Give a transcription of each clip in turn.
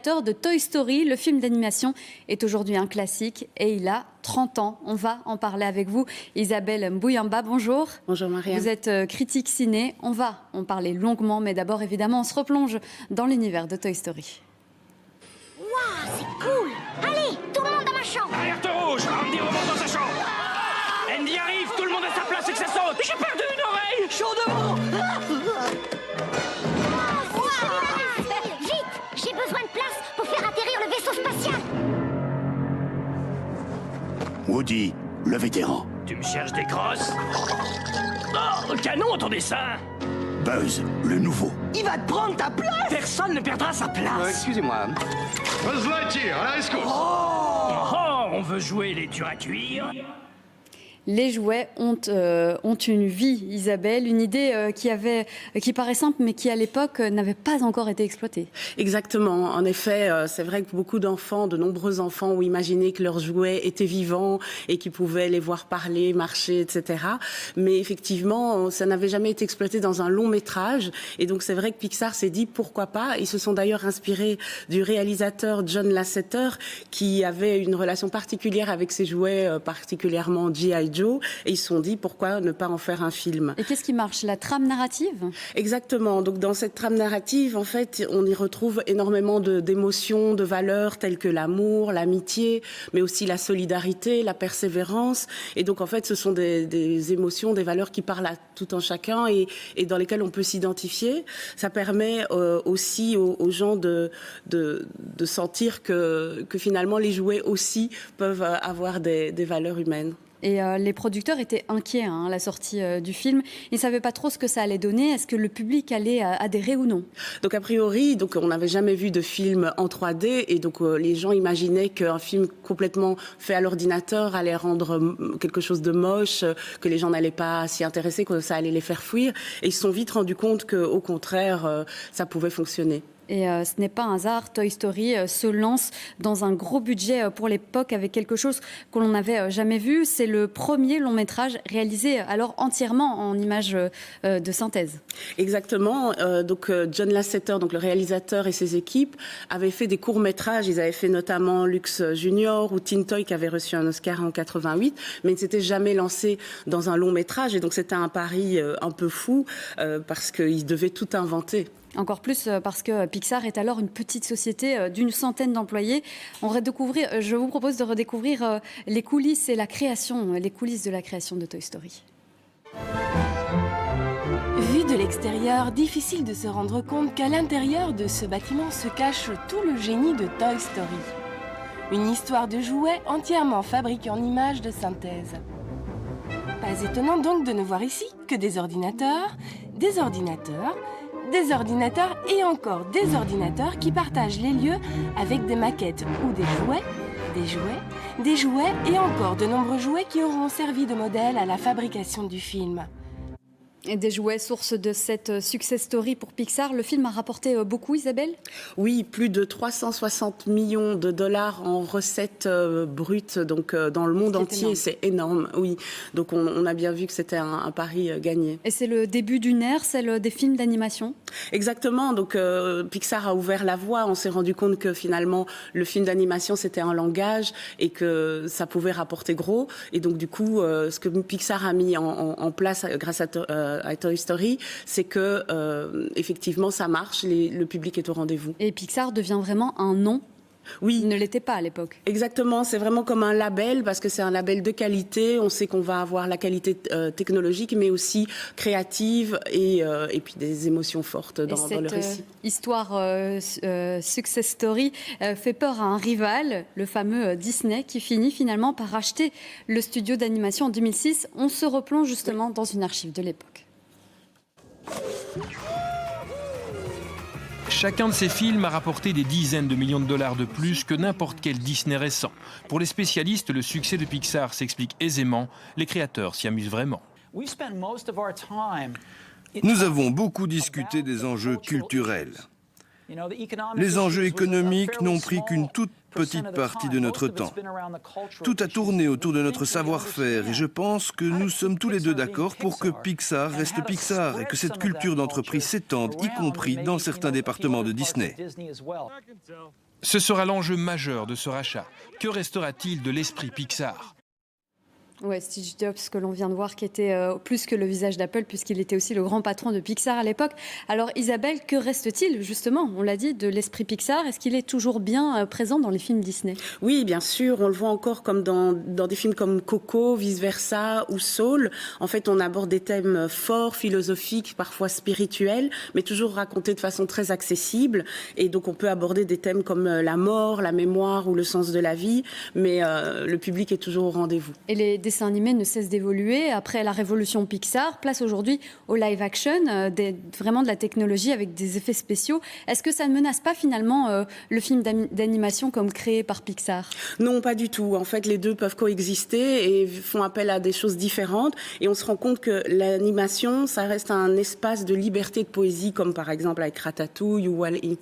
De Toy Story, le film d'animation est aujourd'hui un classique et il a 30 ans. On va en parler avec vous. Isabelle Mbouyamba, bonjour. Bonjour Marianne. Vous êtes critique ciné. On va en parler longuement, mais d'abord, évidemment, on se replonge dans l'univers de Toy Story. Waouh, c'est cool! Allez, tout le monde dans ma chambre! Alerte rouge! Andy remonte dans sa chambre! Andy arrive, tout le monde à sa place et que ça saute! J'ai perdu une oreille! Chaudement! Vite! J'ai besoin de place pour faire atterrir le vaisseau spatial! Woody, le vétéran. Tu me cherches des crosses? Oh, canon ton dessin! Buzz, le nouveau. Il va te prendre ta place! Personne ne perdra sa place! Excusez-moi. Buzz Lightyear, à la rescousse! Oh, on veut jouer les durs à cuire? Les jouets ont une vie, Isabelle, une idée qui paraît simple, mais qui à l'époque n'avait pas encore été exploitée. Exactement. En effet, c'est vrai que beaucoup d'enfants, de nombreux enfants, ont imaginé que leurs jouets étaient vivants et qu'ils pouvaient les voir parler, marcher, etc. Mais effectivement, ça n'avait jamais été exploité dans un long métrage. Et donc, c'est vrai que Pixar s'est dit pourquoi pas. Ils se sont d'ailleurs inspirés du réalisateur John Lasseter, qui avait une relation particulière avec ses jouets, particulièrement G.I. Joe, et ils se sont dit pourquoi ne pas en faire un film. Et qu'est-ce qui marche? La trame narrative? Exactement. Donc dans cette trame narrative, en fait, on y retrouve énormément d'émotions, de valeurs telles que l'amour, l'amitié, mais aussi la solidarité, la persévérance. Et donc en fait, ce sont des émotions, des valeurs qui parlent à tout un chacun et dans lesquelles on peut s'identifier. Ça permet aussi aux gens de sentir que finalement les jouets aussi peuvent avoir des valeurs humaines. Et les producteurs étaient inquiets à la sortie du film. Ils ne savaient pas trop ce que ça allait donner. Est-ce que le public allait adhérer ou non? Donc a priori, on n'avait jamais vu de film en 3D et donc les gens imaginaient qu'un film complètement fait à l'ordinateur allait rendre quelque chose de moche, que les gens n'allaient pas s'y intéresser, que ça allait les faire fuir. Et ils se sont vite rendus compte qu'au contraire, ça pouvait fonctionner. Et ce n'est pas un hasard, Toy Story se lance dans un gros budget pour l'époque avec quelque chose que l'on n'avait jamais vu. C'est le premier long métrage réalisé alors entièrement en images de synthèse. Exactement. Donc John Lasseter, donc le réalisateur et ses équipes, avaient fait des courts métrages. Ils avaient fait notamment Lux Junior ou Teen Toy qui avait reçu un Oscar en 88, mais ils ne s'étaient jamais lancés dans un long métrage. Et donc c'était un pari un peu fou parce qu'ils devaient tout inventer. Encore plus parce que Pixar est alors une petite société d'une centaine d'employés. Je vous propose de redécouvrir les coulisses et les coulisses de la création de Toy Story. Vu de l'extérieur, difficile de se rendre compte qu'à l'intérieur de ce bâtiment se cache tout le génie de Toy Story. Une histoire de jouets entièrement fabriquée en images de synthèse. Pas étonnant donc de ne voir ici que des ordinateurs et encore des ordinateurs qui partagent les lieux avec des maquettes ou des jouets et encore de nombreux jouets qui auront servi de modèle à la fabrication du film. Et des jouets, source de cette success story pour Pixar. Le film a rapporté beaucoup, Isabelle? Oui, plus de 360 millions de dollars en recettes brutes, donc dans le monde entier, c'est énorme. Oui, donc on a bien vu que c'était un pari gagné. Et c'est le début d'une ère, celle des films d'animation? Exactement, donc Pixar a ouvert la voie. On s'est rendu compte que finalement, le film d'animation, c'était un langage et que ça pouvait rapporter gros. Et donc du coup, ce que Pixar a mis en place grâce à Toy Story, c'est que effectivement ça marche, le public est au rendez-vous. Et Pixar devient vraiment un nom. Oui. Il ne l'était pas à l'époque. Exactement, c'est vraiment comme un label parce que c'est un label de qualité. On sait qu'on va avoir la qualité technologique, mais aussi créative et puis des émotions fortes dans le récit. Cette histoire success story fait peur à un rival, le fameux Disney, qui finit finalement par racheter le studio d'animation en 2006. On se replonge justement dans une archive de l'époque. Chacun de ces films a rapporté des dizaines de millions de dollars de plus que n'importe quel Disney récent. Pour les spécialistes, le succès de Pixar s'explique aisément. Les créateurs s'y amusent vraiment. Nous avons beaucoup discuté des enjeux culturels. Les enjeux économiques n'ont pris qu'une toute petite partie de notre temps. Tout a tourné autour de notre savoir-faire et je pense que nous sommes tous les deux d'accord pour que Pixar reste Pixar et que cette culture d'entreprise s'étende, y compris dans certains départements de Disney. Ce sera l'enjeu majeur de ce rachat. Que restera-t-il de l'esprit Pixar ? Ouais, Steve Jobs, que l'on vient de voir, qui était plus que le visage d'Apple, puisqu'il était aussi le grand patron de Pixar à l'époque. Alors Isabelle, que reste-t-il justement, on l'a dit, de l'esprit Pixar? Est-ce qu'il est toujours bien présent dans les films Disney? Oui, bien sûr, on le voit encore comme dans des films comme Coco, Vice Versa ou Soul. En fait, on aborde des thèmes forts, philosophiques, parfois spirituels, mais toujours racontés de façon très accessible. Et donc on peut aborder des thèmes comme la mort, la mémoire ou le sens de la vie, mais le public est toujours au rendez-vous. Et les dessins animés ne cessent d'évoluer. Après la révolution Pixar, place aujourd'hui au live action, vraiment de la technologie avec des effets spéciaux. Est-ce que ça ne menace pas finalement le film d'animation comme créé par Pixar? Non, pas du tout. En fait, les deux peuvent coexister et font appel à des choses différentes. Et on se rend compte que l'animation, ça reste un espace de liberté, de poésie, comme par exemple avec Ratatouille ou Wall-E.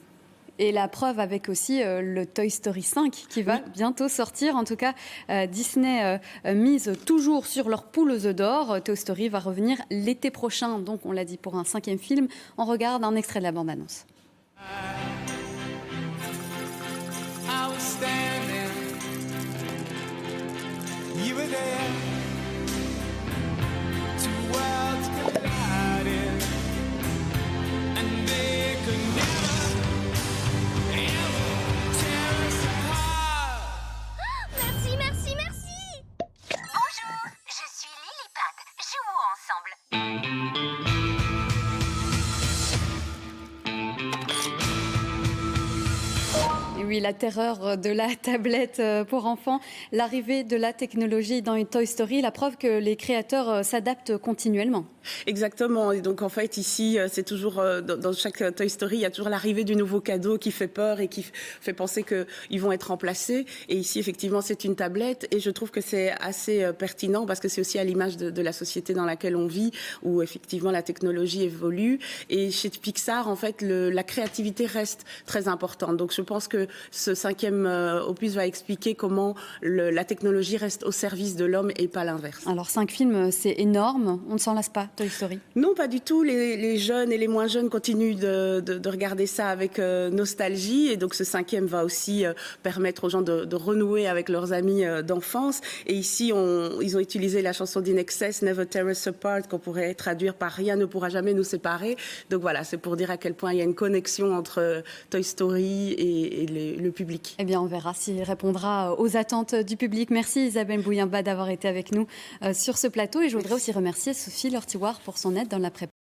Et la preuve avec aussi le Toy Story 5 qui va bientôt sortir. En tout cas, Disney mise toujours sur leur poule aux œufs d'or. Toy Story va revenir l'été prochain. Donc, on l'a dit, pour un 5e film. On regarde un extrait de la bande-annonce. Merci, merci, merci. Bonjour, je suis Lilliput. Jouons ensemble. Et oui, la terreur de la tablette pour enfants, l'arrivée de la technologie dans une Toy Story, la preuve que les créateurs s'adaptent continuellement. Exactement. Et donc, en fait, ici, c'est toujours, dans chaque Toy Story, il y a toujours l'arrivée du nouveau cadeau qui fait peur et qui fait penser qu'ils vont être remplacés. Et ici, effectivement, c'est une tablette. Et je trouve que c'est assez pertinent parce que c'est aussi à l'image de la société dans laquelle on vit, où effectivement la technologie évolue. Et chez Pixar, en fait, la créativité reste très importante. Donc, je pense que ce 5e opus va expliquer comment la technologie reste au service de l'homme et pas l'inverse. Alors 5 films, c'est énorme. On ne s'en lasse pas, Toy Story? Non, pas du tout. Les jeunes et les moins jeunes continuent de regarder ça avec nostalgie. Et donc ce 5e va aussi permettre aux gens de renouer avec leurs amis d'enfance. Et ici, ils ont utilisé la chanson d'In Excess, Never Tear Us Apart, qu'on pourrait traduire par Rien ne pourra jamais nous séparer. Donc voilà, c'est pour dire à quel point il y a une connexion entre Toy Story et le public. Eh bien, on verra s'il répondra aux attentes du public. Merci Isabelle Bouillamba d'avoir été avec nous sur ce plateau. Et je voudrais aussi remercier Sophie Lortiwar pour son aide dans la préparation.